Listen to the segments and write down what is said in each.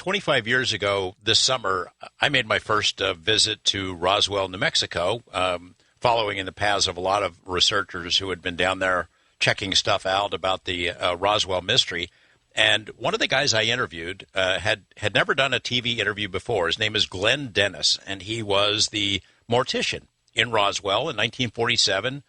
25 years ago this summer, I made my first visit to Roswell, New Mexico, following in the paths of a lot of researchers who had been down there checking stuff out about the Roswell mystery. And one of the guys I interviewed had never done a TV interview before. His name is Glenn Dennis, and he was the mortician in Roswell in 1947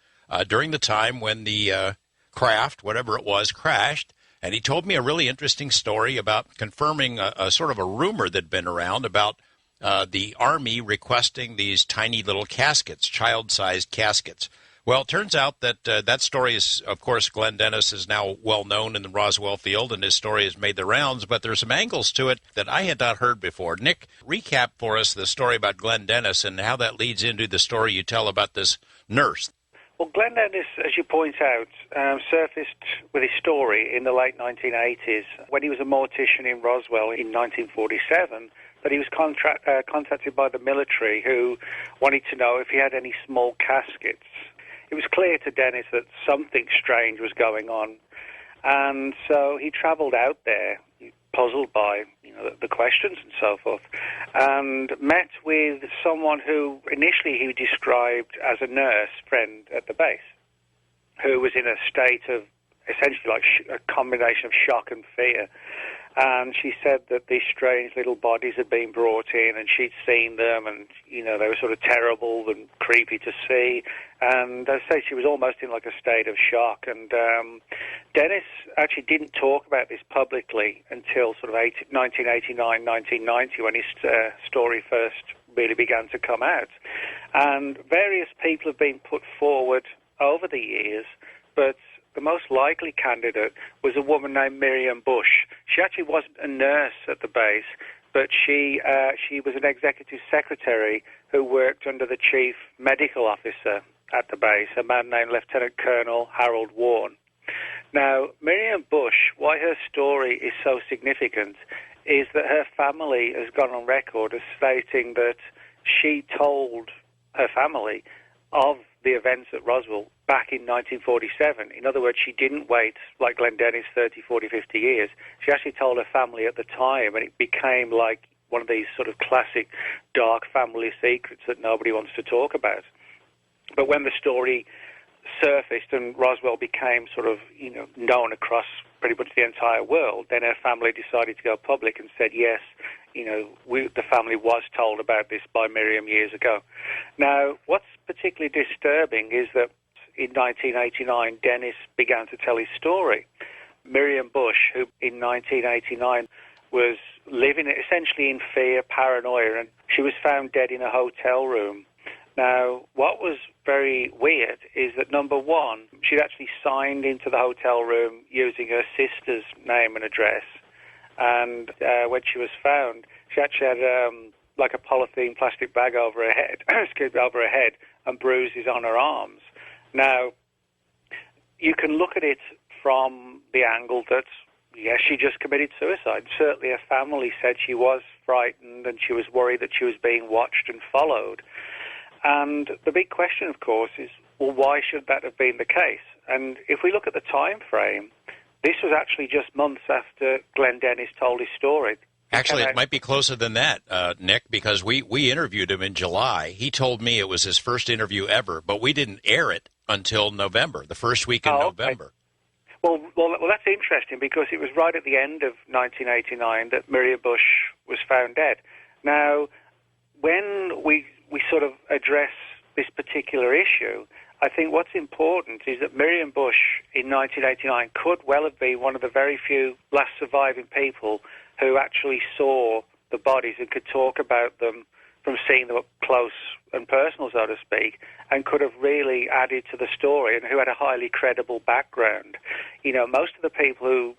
during the time when the craft, whatever it was, crashed. And he told me a really interesting story about confirming a sort of a rumor that had been around about the Army requesting these tiny little caskets, child-sized caskets. Well, it turns out that that story is, of course, Glenn Dennis is now well known in the Roswell field, and his story has made the rounds, but there's some angles to it that I had not heard before. Nick, recap for us the story about Glenn Dennis and how that leads into the story you tell about this nurse. Well, Glenn Dennis, as you point out, surfaced with his story in the late 1980s when he was a mortician in Roswell in 1947, that he was contacted by the military who wanted to know if he had any small caskets. It was clear to Dennis that something strange was going on, and so he travelled out there, puzzled by the questions and so forth, and met with someone who initially he described as a nurse friend at the base, who was in a state of essentially like a combination of shock and fear. And she said that these strange little bodies had been brought in, and she'd seen them, and they were sort of terrible and creepy to see. And as I say, she was almost in like a state of shock. And Dennis actually didn't talk about this publicly until sort of 1989, 1990, when his story first really began to come out. And various people have been put forward over the years, but the most likely candidate was a woman named Miriam Bush. She actually wasn't a nurse at the base, but she was an executive secretary who worked under the chief medical officer at the base, a man named Lieutenant Colonel Harold Warren. Now, Miriam Bush, why her story is so significant is that her family has gone on record as stating that she told her family of the events at Roswell back in 1947. In other words, she didn't wait, like Glenn Dennis, 30, 40, 50 years. She actually told her family at the time, and it became like one of these sort of classic dark family secrets that nobody wants to talk about. But when the story surfaced and Roswell became sort of, known across pretty much the entire world, then her family decided to go public and said, yes, the family was told about this by Miriam years ago. Now, what's particularly disturbing is that in 1989, Dennis began to tell his story. Miriam Bush, who in 1989 was living essentially in fear, paranoia, and she was found dead in a hotel room. Now, what was very weird is that, number one, she'd actually signed into the hotel room using her sister's name and address. And when she was found, she actually had like a polythene plastic bag over her head, over her head, and bruises on her arms. Now, you can look at it from the angle that, yes, she just committed suicide. Certainly her family said she was frightened and she was worried that she was being watched and followed. And the big question, of course, is, well, why should that have been the case? And if we look at the time frame, this was actually just months after Glenn Dennis told his story. Actually, it might be closer than that, Nick, because we interviewed him in July. He told me it was his first interview ever, but we didn't air it until November, the first week in November. Well, that's interesting because it was right at the end of 1989 that Miriam Bush was found dead. Now, when we sort of address this particular issue, I think what's important is that Miriam Bush in 1989 could well have been one of the very few last surviving people who actually saw the bodies and could talk about them from seeing them up close and personal, so to speak, and could have really added to the story, and who had a highly credible background. Most of the people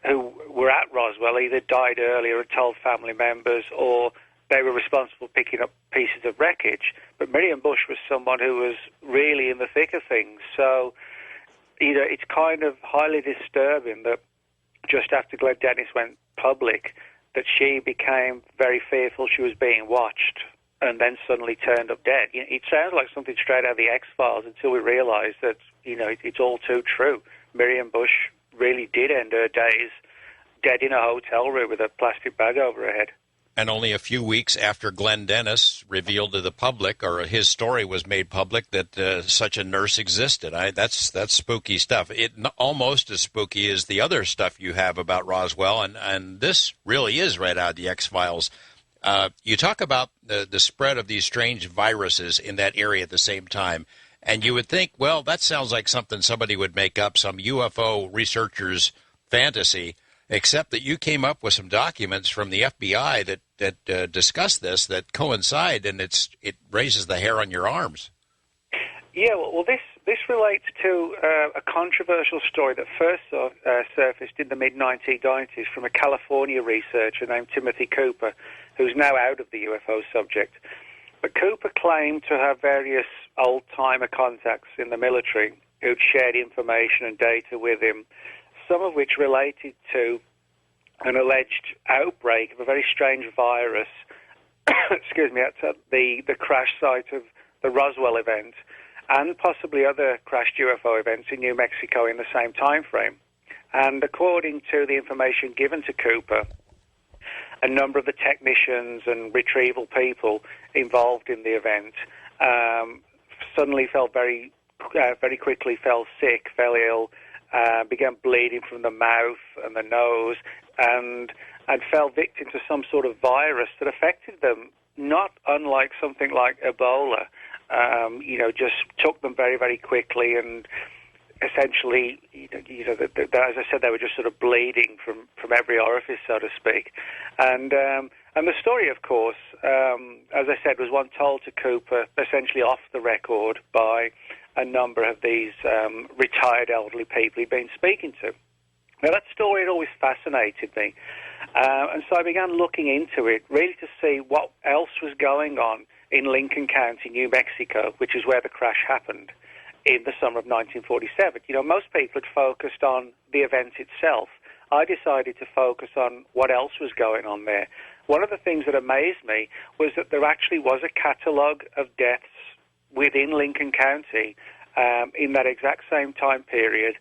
who were at Roswell either died earlier and told family members, or they were responsible for picking up pieces of wreckage. But Miriam Bush was someone who was really in the thick of things. So, it's kind of highly disturbing that just after Glenn Dennis went public, that she became very fearful she was being watched and then suddenly turned up dead. It sounds like something straight out of the X-Files until we realised that, it's all too true. Miriam Bush really did end her days dead in a hotel room with a plastic bag over her head. And only a few weeks after Glenn Dennis revealed to the public, or his story was made public, that such a nurse existed. That's spooky stuff. It almost as spooky as the other stuff you have about Roswell, and this really is right out of the X-Files. You talk about the spread of these strange viruses in that area at the same time, and you would think, well, that sounds like something somebody would make up, some UFO researcher's fantasy, except that you came up with some documents from the FBI that discuss this, that coincide, and it raises the hair on your arms. Yeah, well, this relates to a controversial story that first surfaced in the mid-1990s from a California researcher named Timothy Cooper, who's now out of the UFO subject. But Cooper claimed to have various old-timer contacts in the military who'd shared information and data with him, some of which related to an alleged outbreak of a very strange virus, excuse me, at the crash site of the Roswell event, and possibly other crashed UFO events in New Mexico in the same time frame. And according to the information given to Cooper, a number of the technicians and retrieval people involved in the event suddenly felt very quickly fell sick, fell ill, began bleeding from the mouth and the nose, and fell victim to some sort of virus that affected them, not unlike something like Ebola. Just took them very, very quickly, and essentially, as I said, they were just sort of bleeding from every orifice, so to speak. And the story, of course, as I said, was one told to Cooper, essentially off the record by a number of these retired elderly people he'd been speaking to. Now, that story had always fascinated me, and so I began looking into it, really to see what else was going on in Lincoln County, New Mexico, which is where the crash happened in the summer of 1947. Most people had focused on the event itself. I decided to focus on what else was going on there. One of the things that amazed me was that there actually was a catalogue of deaths within Lincoln County in that exact same time period,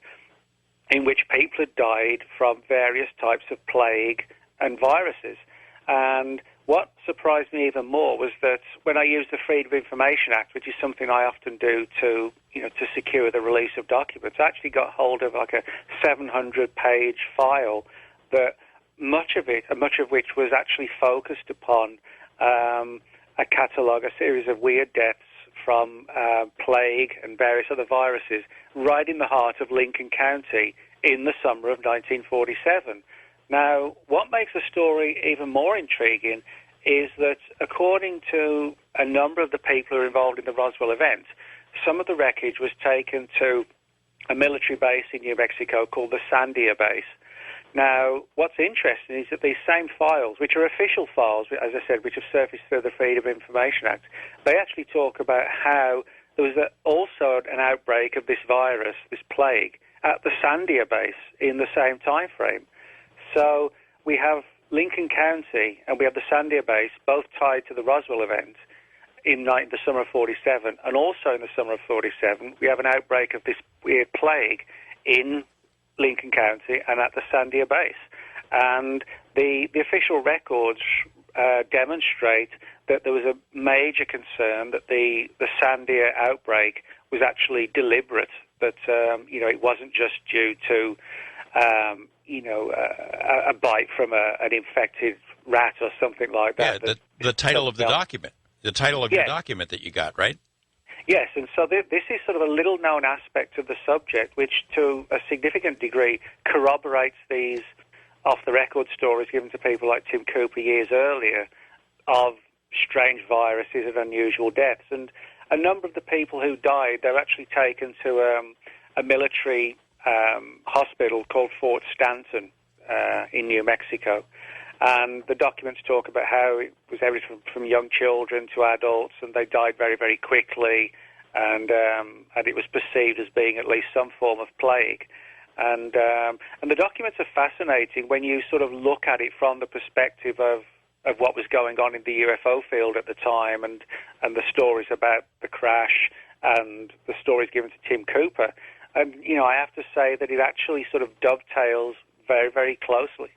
in which people had died from various types of plague and viruses. And what surprised me even more was that when I used the Freedom of Information Act, which is something I often do to secure the release of documents, I actually got hold of like a 700-page file that much of which was actually focused upon a catalogue, a series of weird deaths from plague and various other viruses right in the heart of Lincoln County in the summer of 1947. Now, what makes the story even more intriguing is that according to a number of the people who are involved in the Roswell event, some of the wreckage was taken to a military base in New Mexico called the Sandia Base. Now, what's interesting is that these same files, which are official files, as I said, which have surfaced through the Freedom of Information Act, they actually talk about how there was also an outbreak of this virus, this plague, at the Sandia Base in the same time frame. So we have Lincoln County and we have the Sandia Base, both tied to the Roswell event in the summer of 47, and also in the summer of 47, we have an outbreak of this weird plague in Lincoln County and at the Sandia Base. And the official records demonstrate that there was a major concern that the Sandia outbreak was actually deliberate, that it wasn't just due to a bite from an infected rat or something like that. Yeah, the title of the document. The title of your document that you got, right? Yes, and so this is sort of a little-known aspect of the subject, which to a significant degree corroborates these off-the-record stories given to people like Tim Cooper years earlier of strange viruses and unusual deaths. And a number of the people who died, they're actually taken to a military hospital called Fort Stanton in New Mexico. And the documents talk about how it was everything from young children to adults, and they died very, very quickly, and it was perceived as being at least some form of plague. And the documents are fascinating when you sort of look at it from the perspective of what was going on in the UFO field at the time, and the stories about the crash and the stories given to Tim Cooper. And, I have to say that it actually sort of dovetails very, very closely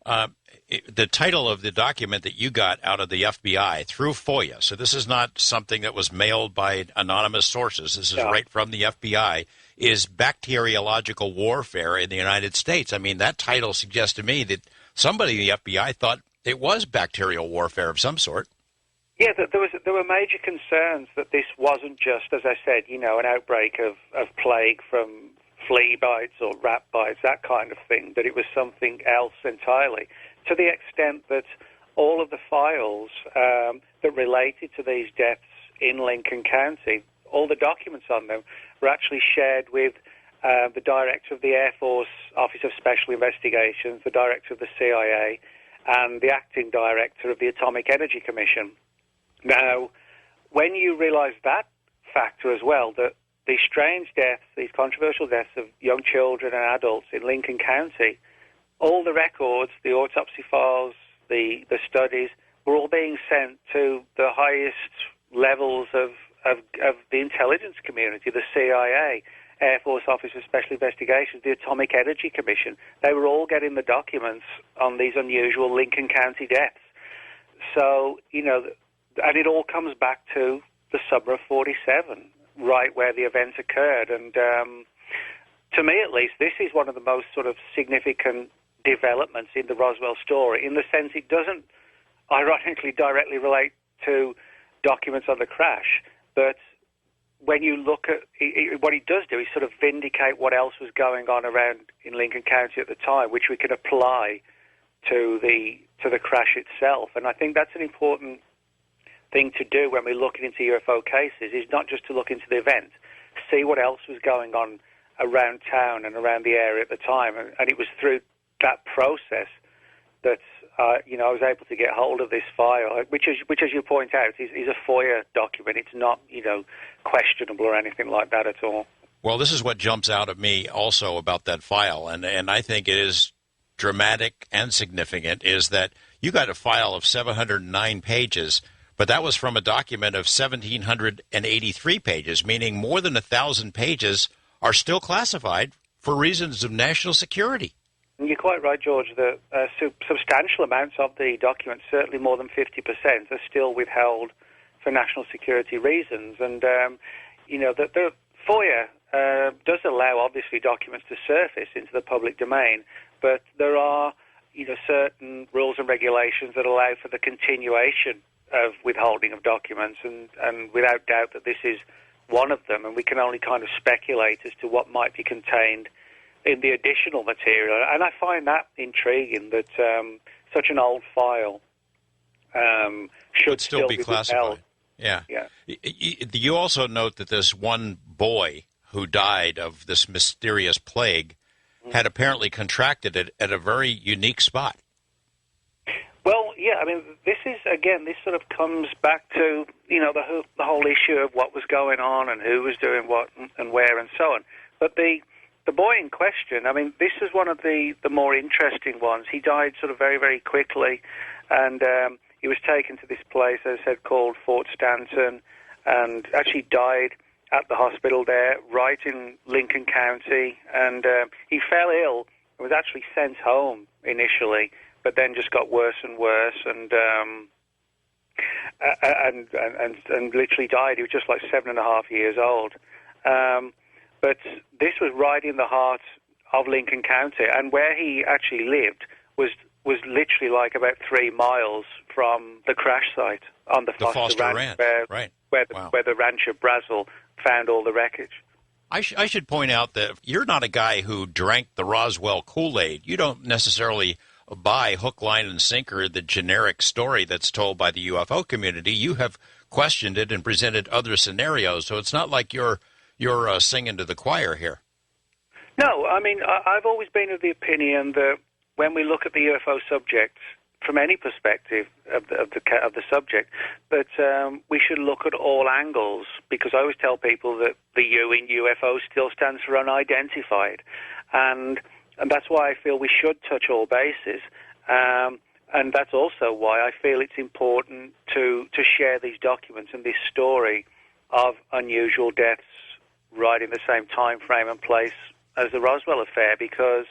The title of the document that you got out of the FBI through FOIA, so this is not something that was mailed by anonymous sources. This is right from the FBI, is Bacteriological Warfare in the United States. I mean, that title suggests to me that somebody in the FBI thought it was bacterial warfare of some sort. Yeah, there were major concerns that this wasn't just, as I said, an outbreak of plague from flea bites or rat bites, that kind of thing, that it was something else entirely, to the extent that all of the files that related to these deaths in Lincoln County, all the documents on them, were actually shared with the director of the Air Force Office of Special Investigations, the director of the CIA, and the acting director of the Atomic Energy Commission. Now, when you realize that factor as well, that these strange deaths, these controversial deaths of young children and adults in Lincoln County, all the records, the autopsy files, the studies, were all being sent to the highest levels of the intelligence community, the CIA, Air Force Office of Special Investigations, the Atomic Energy Commission. They were all getting the documents on these unusual Lincoln County deaths. So, and it all comes back to the summer of 47, right where the events occurred. And to me, at least, this is one of the most sort of significant developments in the Roswell story, in the sense it doesn't, ironically, directly relate to documents on the crash, but when you look at what he does do is sort of vindicate what else was going on around in Lincoln County at the time, which we can apply to the crash itself. And I think that's an important thing to do when we're looking into UFO cases, is not just to look into the event, see what else was going on around town and around the area at the time. And it was through that process that I was able to get hold of this file, which as you point out, is a FOIA document. It's not, questionable or anything like that at all. Well, this is what jumps out at me also about that file, and I think it is dramatic and significant, is that you got a file of 709 pages, but that was from a document of 1,783 pages, meaning more than 1,000 pages are still classified for reasons of national security. You're quite right, George, that substantial amounts of the documents, certainly more than 50%, are still withheld for national security reasons. And, the FOIA does allow, obviously, documents to surface into the public domain, but there are, certain rules and regulations that allow for the continuation of withholding of documents, and without doubt that this is one of them, and we can only kind of speculate as to what might be contained in the additional material. And I find that intriguing, that such an old file should still be classified. Withheld. Yeah. You also note that this one boy who died of this mysterious plague had apparently contracted it at a very unique spot. Well, yeah, I mean, this sort of comes back to, the whole issue of what was going on and who was doing what and where and so on. But the boy in question, I mean, this is one of the more interesting ones. He died sort of very, very quickly, and he was taken to this place, as I said, called Fort Stanton, and actually died at the hospital there, right in Lincoln County. And he fell ill and was actually sent home initially, but then just got worse and worse, and literally died. He was just like 7.5 years old. But this was right in the heart of Lincoln County, and where he actually lived was literally like about 3 miles from the crash site on the Foster Ranch, where the rancher Brazel found all the wreckage. I should point out that you're not a guy who drank the Roswell Kool-Aid. You don't necessarily buy hook, line, and sinker the generic story that's told by the UFO community. You have questioned it and presented other scenarios, so it's not like you're singing to the choir here. No, I mean, I've always been of the opinion that when we look at the UFO subject, from any perspective of the subject, that we should look at all angles, because I always tell people that the U in UFO still stands for unidentified, and that's why I feel we should touch all bases, and that's also why I feel it's important to share these documents and this story of unusual deaths right in the same time frame and place as the Roswell affair, because